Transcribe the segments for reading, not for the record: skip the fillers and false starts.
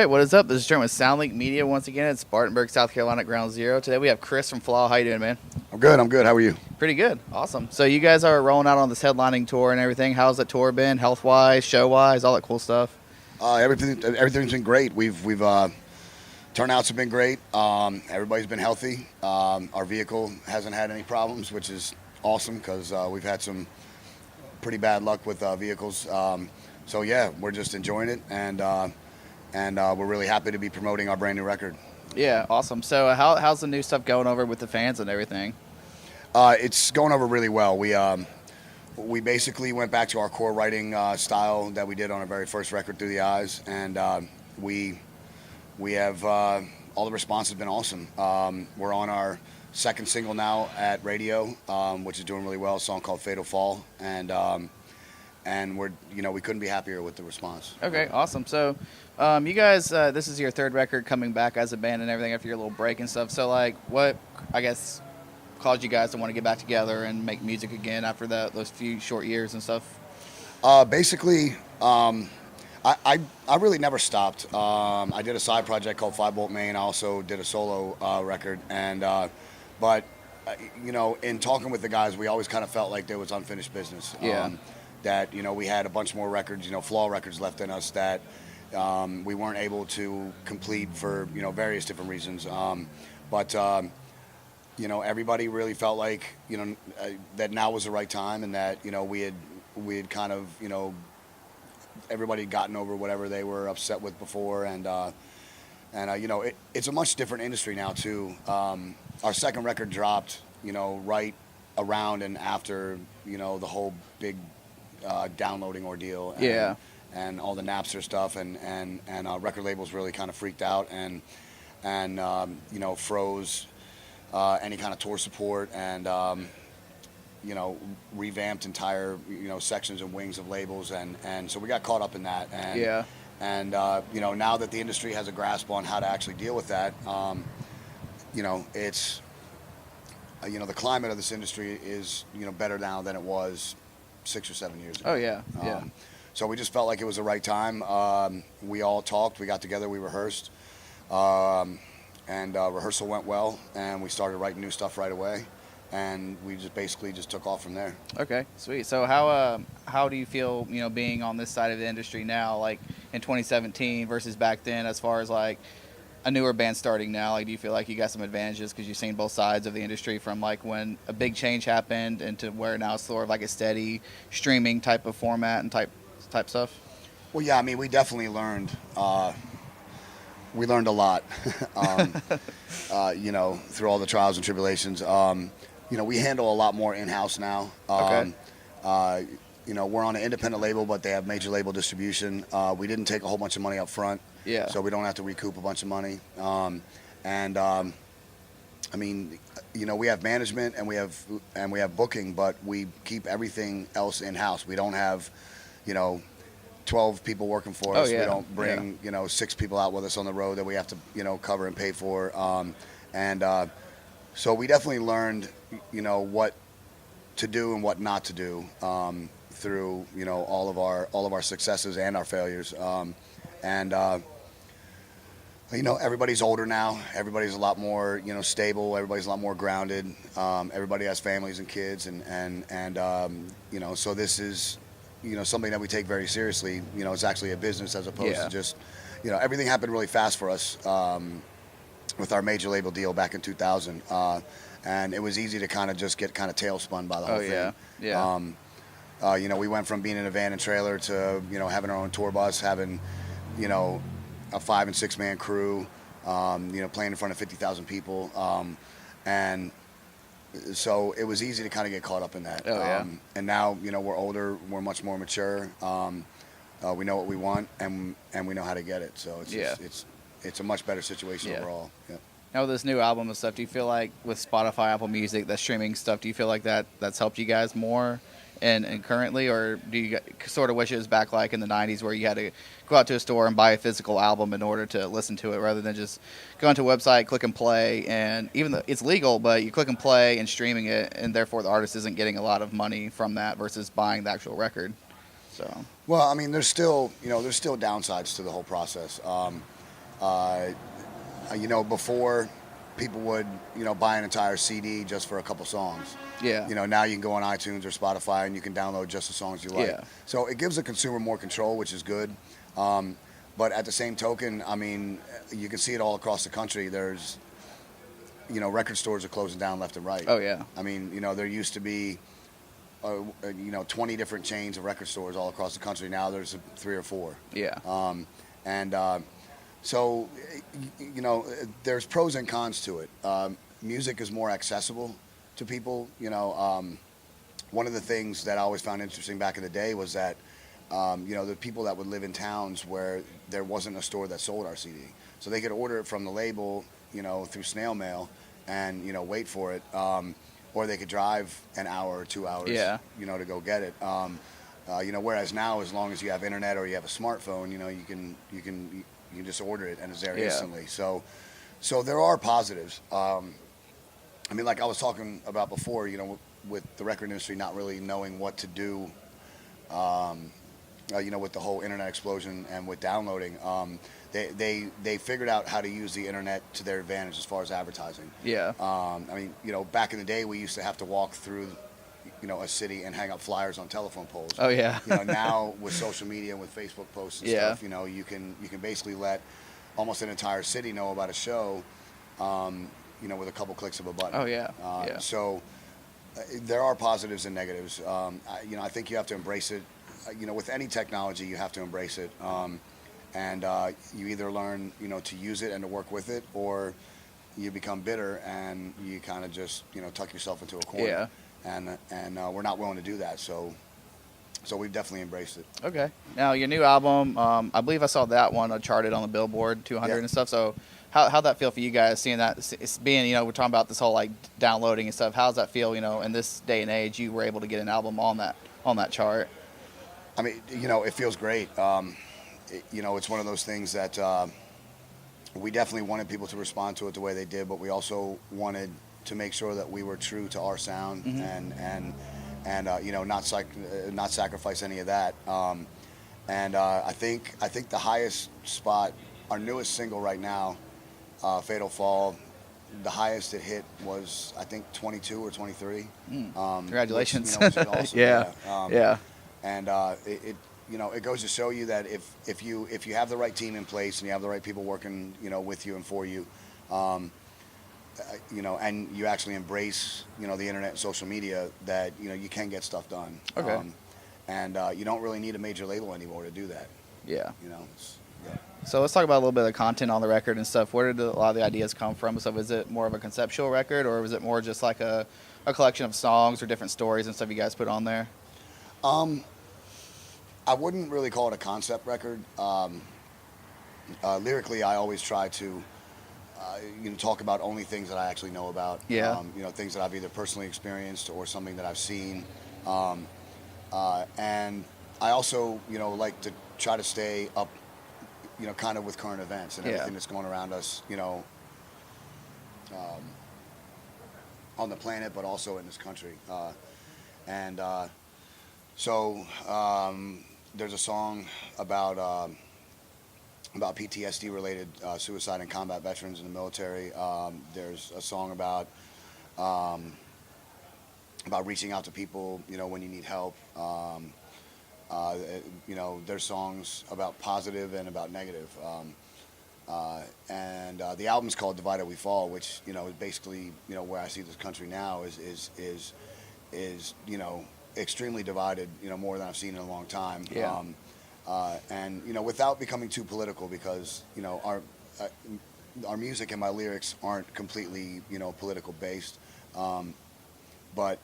right, what is up? This is Trent with SoundLink Media once again at Spartanburg, South Carolina at Ground Zero. Today we have Chris from FLAW. How you doing, man? I'm good. How are you? Pretty good. Awesome. So you guys are rolling out on this headlining tour and everything. How's that tour been, health-wise, show-wise, all that cool stuff? Everything's been great. We've turnouts have been great. Everybody's been healthy. Our vehicle hasn't had any problems, which is awesome because we've had some pretty bad luck with vehicles. So yeah, we're just enjoying it, and we're really happy to be promoting our brand new record. Yeah, awesome. So how's the new stuff going over with the fans and everything? It's going over really well. We basically went back to our core writing style that we did on our very first record, Through the Eyes, and we have all the response has been awesome. We're on our second single now at radio, which is doing really well. A song called Fatal Fall, and we couldn't be happier with the response. Okay, awesome. So you guys, this is your third record coming back as a band and everything after your little break and stuff. So like, what I guess caused you guys to want to get back together and make music again after those few short years and stuff? Basically, I really never stopped. I did a side project called 5 Volt Main. I also did a solo record, but in talking with the guys, we always kind of felt like there was unfinished business. Yeah. That we had a bunch more records, FLAW records left in us that we weren't able to complete for various different reasons. But everybody really felt like that now was the right time, and that we had kind of everybody had gotten over whatever they were upset with before, and it's a much different industry now too. Our second record dropped right around and after the whole big downloading ordeal, and all the Napster stuff, and record labels really kind of freaked out and froze any kind of tour support, and revamped entire sections and wings of labels, and so we got caught up in that, and now that the industry has a grasp on how to actually deal with that, it's the climate of this industry is better now than it was 6 or 7 years ago. Oh yeah, yeah. So we just felt like it was the right time. We all talked, we got together, we rehearsed, and rehearsal went well, and we started writing new stuff right away, and we just basically took off from there. Okay, sweet. So how do you feel being on this side of the industry now, like in 2017 versus back then, as far as like a newer band starting now? Like, do you feel like you got some advantages because you've seen both sides of the industry, from like when a big change happened into where now it's sort of like a steady streaming type of format and type stuff? Well, yeah, I mean, we definitely learned. We learned a lot, through all the trials and tribulations. We handle a lot more in-house now. Okay. We're on an independent label, but they have major label distribution. We didn't take a whole bunch of money up front. Yeah. So we don't have to recoup a bunch of money. We have management and we have booking, but we keep everything else in-house. We don't have, 12 people working for us. Oh, yeah. We don't bring, 6 people out with us on the road that we have to, cover and pay for. So we definitely learned, what to do and what not to do through, all of our successes and our failures. Everybody's older now. Everybody's a lot more, stable. Everybody's a lot more grounded. Everybody has families and kids, and so this is, something that we take very seriously. It's actually a business as opposed to just, everything happened really fast for us with our major label deal back in 2000, and it was easy to kind of just get kind of tailspun by the whole thing. Yeah. We went from being in a van and trailer to having our own tour bus, having a 5 and 6 man crew, playing in front of 50,000 people, and so it was easy to kind of get caught up in that. And now we're older, we're much more mature. We know what we want, and we know how to get it. So it's a much better situation overall. Yeah. Now with this new album and stuff, do you feel like with Spotify, Apple Music, that streaming stuff, do you feel like that's helped you guys more and currently, or do you sort of wish it was back like in the 90s where you had to go out to a store and buy a physical album in order to listen to it, rather than just going to a website, click and play, and even though it's legal, but you click and play and streaming it, and therefore the artist isn't getting a lot of money from that versus buying the actual record? So well, I mean, there's still downsides to the whole process. Before people would, buy an entire CD just for a couple songs. Yeah. Now you can go on iTunes or Spotify and you can download just the songs you like. Yeah. So it gives the consumer more control, which is good. But at the same token, I mean, you can see it all across the country. There's, record stores are closing down left and right. Oh yeah. I mean, there used to be, 20 different chains of record stores all across the country. Now there's 3 or 4. Yeah. So, there's pros and cons to it. Music is more accessible to people. One of the things that I always found interesting back in the day was that, the people that would live in towns where there wasn't a store that sold our CD. So they could order it from the label, through snail mail and, wait for it. Or they could drive an hour or 2 hours, Yeah. To go get it. Whereas now, as long as you have internet or you have a smartphone, you can just order it and it's there Yeah. instantly. So there are positives. I mean, like I was talking about before, with the record industry not really knowing what to do, with the whole internet explosion and with downloading, they figured out how to use the internet to their advantage as far as advertising. Yeah. I mean, back in the day, we used to have to walk through, a city and hang up flyers on telephone poles. Oh yeah. Now with social media and with Facebook posts and Yeah. stuff, you can basically let almost an entire city know about a show, with a couple clicks of a button. Oh yeah. Yeah. So there are positives and negatives. I think you have to embrace it. With any technology, you have to embrace it. And you either learn, to use it and to work with it, or you become bitter and you kind of just, tuck yourself into a corner. Yeah. And we're not willing to do that. So we've definitely embraced it. Okay. Now your new album, I believe I saw that one charted on the Billboard 200 Yeah. and stuff. So how'd that feel for you guys, seeing that, it's being, we're talking about this whole like downloading and stuff. How's that feel, in this day and age, you were able to get an album on that chart? I mean, it feels great. It's one of those things that we definitely wanted people to respond to it the way they did, but we also wanted to make sure that we were true to our sound. Mm-hmm. and not sacrifice any of that. I think the highest spot, our newest single right now, Fatal Fall, the highest it hit was I think 22 or 23. Congratulations. Which is awesome. Yeah. Yeah. And it goes to show you that if you have the right team in place and you have the right people working with you and for you, and you actually embrace the internet and social media, that you can get stuff done. Okay. You don't really need a major label anymore to do that. Yeah. Yeah. So let's talk about a little bit of the content on the record and stuff. Where did a lot of the ideas come from? So is it more of a conceptual record, or was it more just like a collection of songs or different stories and stuff you guys put on there? I wouldn't really call it a concept record. Lyrically, I always try to talk about only things that I actually know about. Yeah. Things that I've either personally experienced or something that I've seen. And I also, like to try to stay up, kind of with current events and everything that's going around us, on the planet, but also in this country. So there's a song about PTSD-related suicide and combat veterans in the military. There's a song about reaching out to people, when you need help. There's songs about positive and about negative. The album's called Divided We Fall, which, is basically, where I see this country now is extremely divided, more than I've seen in a long time. Yeah. Without becoming too political, because, our music and my lyrics aren't completely, political based. But,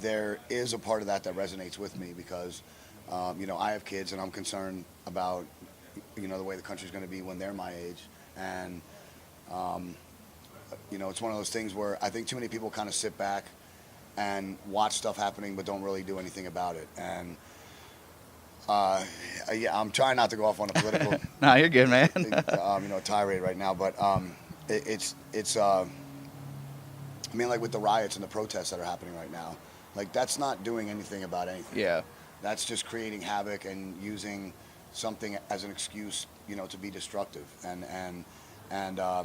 there is a part of that resonates with me because, I have kids and I'm concerned about, the way the country's going to be when they're my age. And, it's one of those things where I think too many people kind of sit back and watch stuff happening but don't really do anything about it. And I'm trying not to go off on a political No, you're good, man. tirade right now, but it's I mean, like with the riots and the protests that are happening right now, like that's not doing anything about anything. Yeah. That's just creating havoc and using something as an excuse to be destructive. And I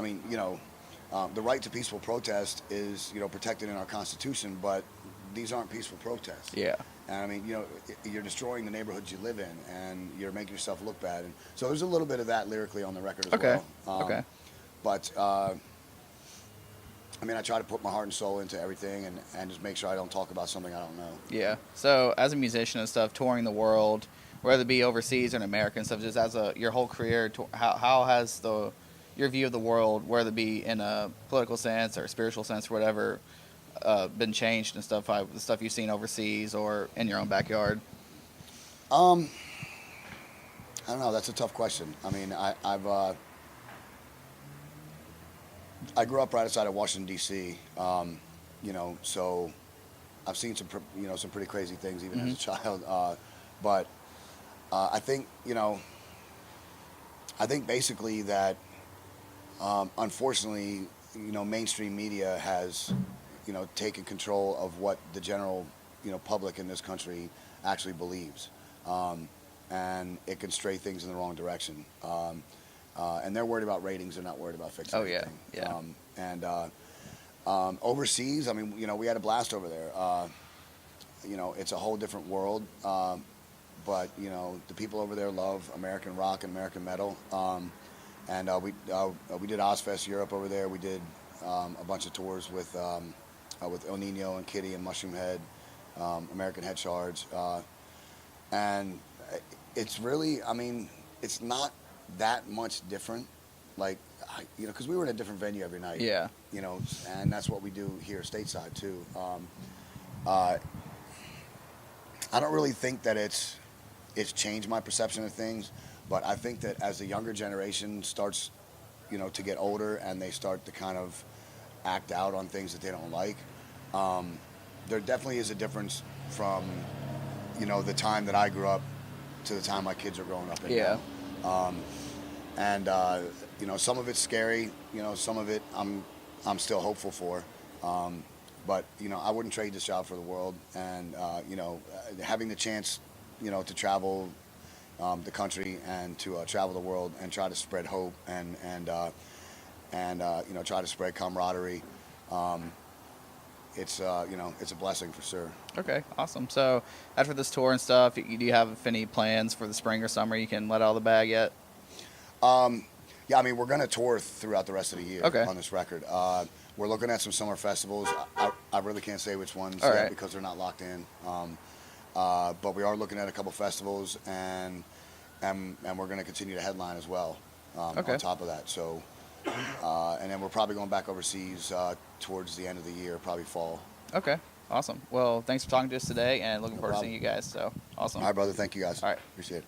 mean, the right to peaceful protest is, protected in our Constitution, but these aren't peaceful protests. Yeah. And I mean, you're destroying the neighborhoods you live in, and you're making yourself look bad. And so there's a little bit of that lyrically on the record as well. Okay. But I mean, I try to put my heart and soul into everything, and just make sure I don't talk about something I don't know. Yeah. So as a musician and stuff, touring the world, whether it be overseas or in America and stuff, just as your whole career, how has your view of the world, whether it be in a political sense or spiritual sense or whatever, been changed and stuff? The stuff you've seen overseas or in your own backyard? I don't know. That's a tough question. I mean, I grew up right outside of Washington D.C. So I've seen some pretty crazy things even as a child. But I think basically that unfortunately, mainstream media has taken control of what the general public in this country actually believes, and it can stray things in the wrong direction. And they're worried about ratings; they're not worried about fixing anything. Yeah. Overseas, I mean, we had a blast over there. It's a whole different world. But the people over there love American rock and American metal. And we did Ozfest Europe over there. We did a bunch of tours with El Nino and Kitty and Mushroom Head, American Head Shards, and it's really, I mean, it's not that much different, like, because we were in a different venue every night. Yeah. And that's what we do here stateside too. I don't really think that it's changed my perception of things, but I think that as the younger generation starts, to get older and they start to kind of act out on things that they don't like, there definitely is a difference from, the time that I grew up to the time my kids are growing up in. Yeah. Some of it's scary, some of it I'm still hopeful for. But I wouldn't trade this job for the world, and having the chance, to travel the country and to travel the world and try to spread hope and try to spread camaraderie. It's a blessing for sure. Okay, awesome. So after this tour and stuff, do you have any plans for the spring or summer you can let out of the bag yet? Yeah, I mean, we're going to tour throughout the rest of the year on this record. We're looking at some summer festivals. I really can't say which ones yet because they're not locked in. But we are looking at a couple festivals, and we're going to continue to headline as well on top of that. So, and then we're probably going back overseas towards the end of the year, probably fall. Okay, awesome. Well, thanks for talking to us today, and looking forward to seeing you guys. So, awesome. All right, brother. Thank you, guys. All right. Appreciate it.